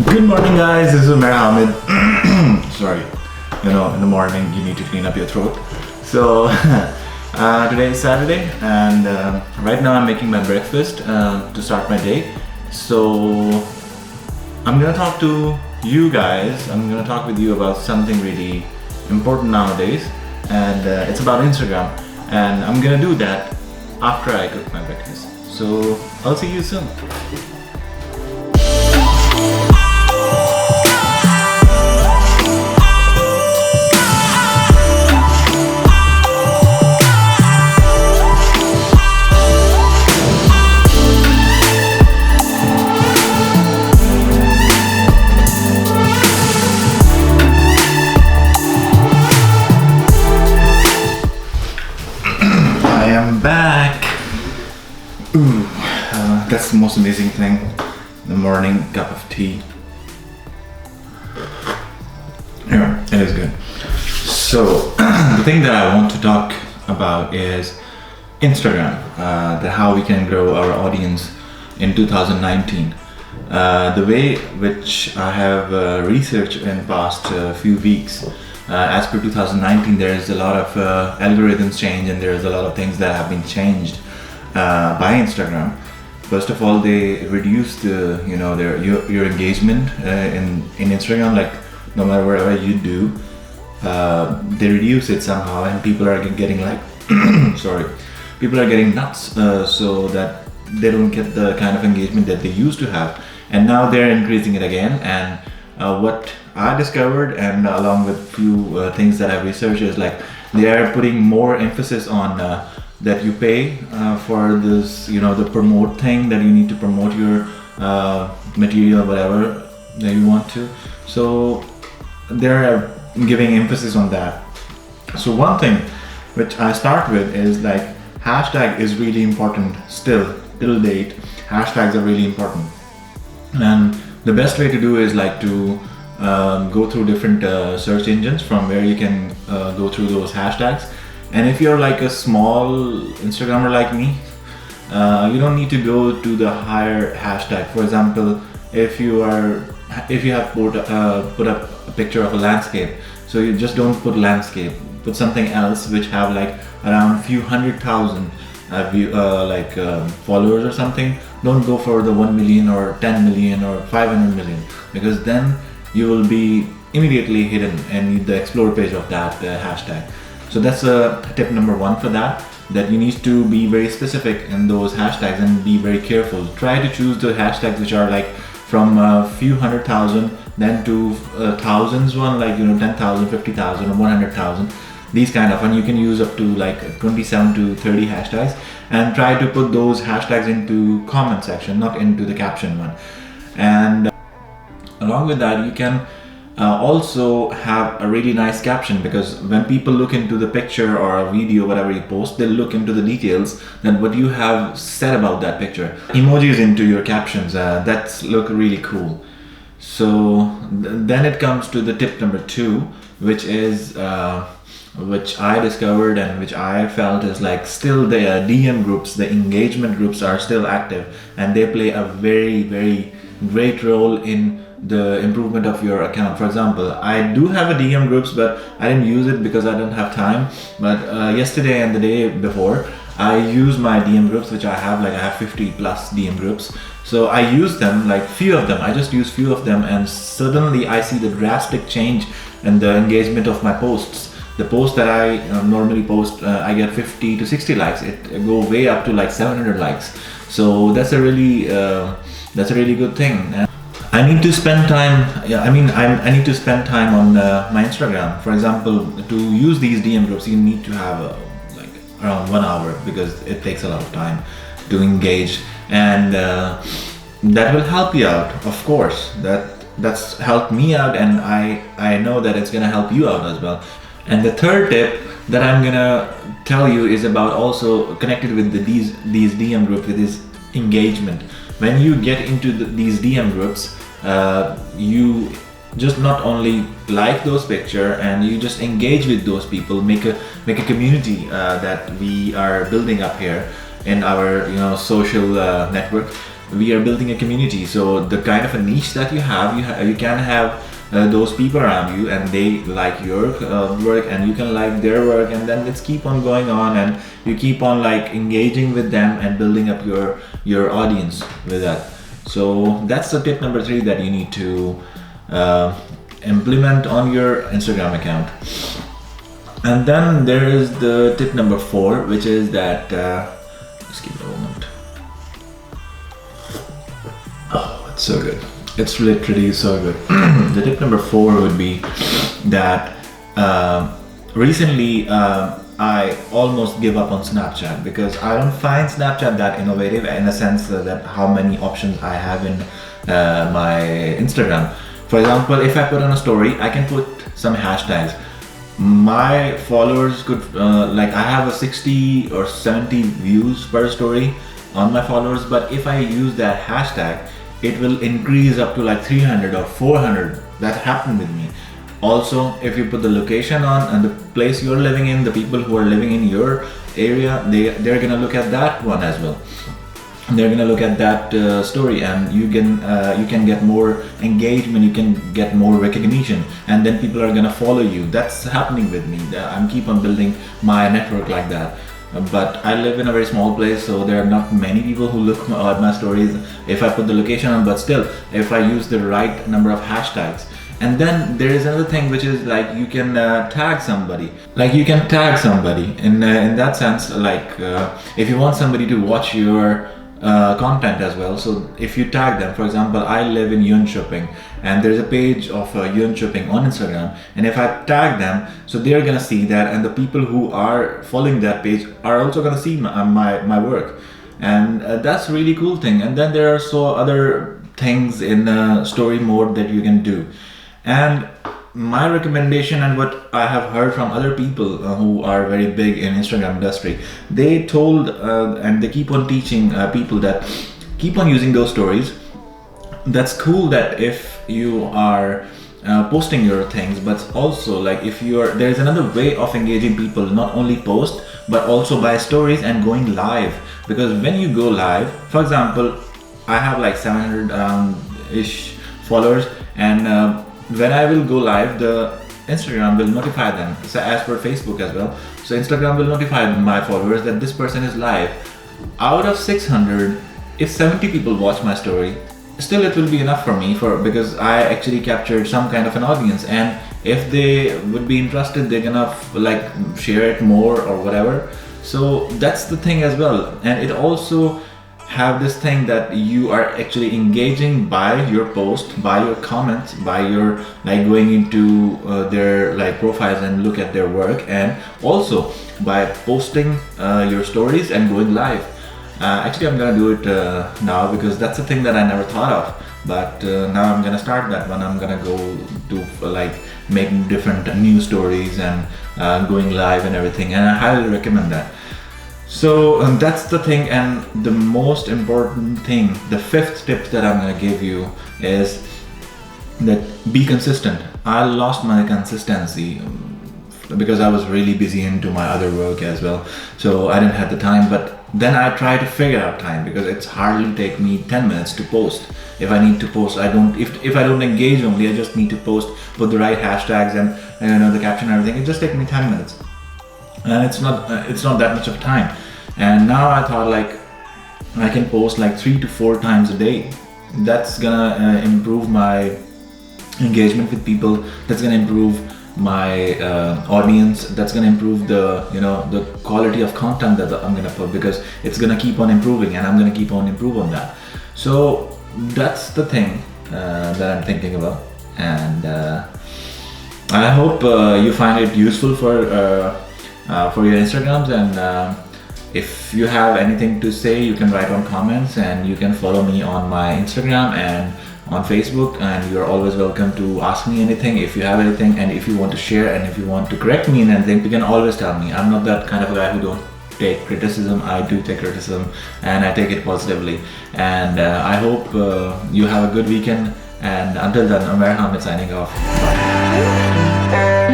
Good morning, guys. This is Umair Hamid. Sorry, in the morning you need to clean up your throat. So today is Saturday, and right now I'm making my breakfast to start my day. So I'm gonna talk to you guys. I'm gonna talk with you about something really important nowadays, and it's about Instagram. And I'm gonna do that after I cook my breakfast. So I'll see you soon. I'm back. That's the most amazing thing. The morning cup of tea. Yeah, it is good. So the thing that I want to talk about is Instagram. How we can grow our audience in 2019. The way which I have researched in past few weeks. As per 2019, there is a lot of algorithms change, and there is a lot of things that have been changed by Instagram. First of all, they reduced your engagement in Instagram. Like no matter whatever you do, they reduce it somehow, and people are getting like people are getting nuts, so that they don't get the kind of engagement that they used to have, and now they're increasing it again. And what I discovered, and along with few things that I've researched, is like they are putting more emphasis on that you pay for this, the promote thing, that you need to promote your material, whatever that you want to. So they're giving emphasis on that. So one thing which I start with is like hashtag is really important still till date. Hashtags are really important, and the best way to do is like to go through different search engines from where you can go through those hashtags. And if you're like a small Instagrammer like me, you don't need to go to the higher hashtag. For example, if you have put up a picture of a landscape, so you just don't put landscape, put something else which have like around few 100,000 followers or something. Don't go for the 1 million or 10 million or 500 million, because then you will be immediately hidden and the explore page of that hashtag. So that's tip number one for that you need to be very specific in those hashtags and be very careful. Try to choose the hashtags which are like from a few 100,000 then to thousands one, like 10,000, 50,000 or 100,000. These kind of, and you can use up to like 27 to 30 hashtags, and try to put those hashtags into comment section, not into the caption one. And along with that, you can also have a really nice caption, because when people look into the picture or a video, whatever you post, they'll look into the details that what you have said about that picture. Emojis into your captions, that's look really cool. So then it comes to the tip number 2, which is which I discovered and which I felt is like still the DM groups, the engagement groups are still active, and they play a very, very great role in the improvement of your account. For example, I do have a DM groups, but I didn't use it because I don't have time. But yesterday and the day before, I used my DM groups, which I have 50 plus DM groups. So I use them, like few of them, I just use few of them, and suddenly I see the drastic change in the engagement of my posts. The post that I normally post, I get 50 to 60 likes. It go way up to like 700 likes. So that's a really good thing. And I need to spend time. I need to spend time on my Instagram. For example, to use these DM groups, you need to have like around 1 hour, because it takes a lot of time to engage, and that will help you out. Of course, that's helped me out, and I know that it's gonna help you out as well. And the third tip that I'm gonna tell you is about also connected with these DM groups, with this engagement. When you get into these DM groups, you just not only like those picture, and you just engage with those people, make a community that we are building up here in our social network. we are building a community. So the kind of a niche that you have, you can have those people around you, and they like your work, and you can like their work, and then let's keep on going on, and you keep on like engaging with them and building up your audience with that. So that's the tip number 3 that you need to implement on your Instagram account. And then there is the tip number 4, which is that just give me a moment. Oh, it's so good. It's literally so good. The tip number 4 would be that recently I almost give up on Snapchat, because I don't find Snapchat that innovative, in a sense that how many options I have in my Instagram. For example, if I put on a story, I can put some hashtags. My followers could like, I have a 60 or 70 views per story on my followers, but if I use that hashtag, it will increase up to like 300 or 400. That happened with me. Also, if you put the location on and the place you're living in, the people who are living in your area, they're gonna look at that one as well. They're gonna look at that story, and you can get more engagement, you can get more recognition, and then people are gonna follow you. That's happening with me. I'm keep on building my network like that. But I live in a very small place, so there are not many people who look at my stories if I put the location on, but still, if I use the right number of hashtags. And then there is another thing, which is like, you can tag somebody. Like, you can tag somebody in that sense, like if you want somebody to watch your content as well. So if you tag them, for example, I live in Jönköping, and there's a page of Jönköping on Instagram, and if I tag them, so they're gonna see that, and the people who are following that page are also gonna see my work, and that's a really cool thing. And then there are so other things in story mode that you can do. And my recommendation, and what I have heard from other people who are very big in Instagram industry, they told and they keep on teaching people that keep on using those stories. That's cool that if you are posting your things, but also like, if there's another way of engaging people, not only post but also by stories and going live. Because when you go live, for example, I have like 700 ish followers, and when I will go live, the Instagram will notify them. So as per Facebook as well, so Instagram will notify my followers that this person is live. Out of 600, if 70 people watch my story, still it will be enough for me, because I actually captured some kind of an audience, and if they would be interested, they're gonna like share it more or whatever. So that's the thing as well. And it also have this thing that you are actually engaging by your post, by your comments, by your like going into their like profiles and look at their work, and also by posting your stories and going live. Actually, I'm gonna do it now, because that's a thing that I never thought of. But now I'm gonna start that one. I'm gonna go do like making different news stories and going live and everything, and I highly recommend that. So that's the thing. And the most important thing, the 5th tip that I'm gonna give you is that be consistent. I lost my consistency because I was really busy into my other work as well, so I didn't have the time. But then I try to figure out time, because it's hardly take me 10 minutes to post. If I need to post, if I don't engage only, I just need to post, put the right hashtags and the caption and everything. It just takes me 10 minutes. And it's not that much of time. And now I thought like I can post like 3 to 4 times a day. That's gonna improve my engagement with people. That's gonna improve my audience. That's gonna improve the quality of content that I'm gonna put, because it's gonna keep on improving, and I'm gonna keep on improve on that. So that's the thing that I'm thinking about, and I hope you find it useful for your Instagrams. And if you have anything to say, you can write on comments, and you can follow me on my Instagram and on Facebook, and you're always welcome to ask me anything if you have anything, and if you want to share, and if you want to correct me in anything, you can always tell me. I'm not that kind of a guy who don't take criticism. I do take criticism, and I take it positively. And I hope you have a good weekend, and until then, Amer Hamid signing off. Bye.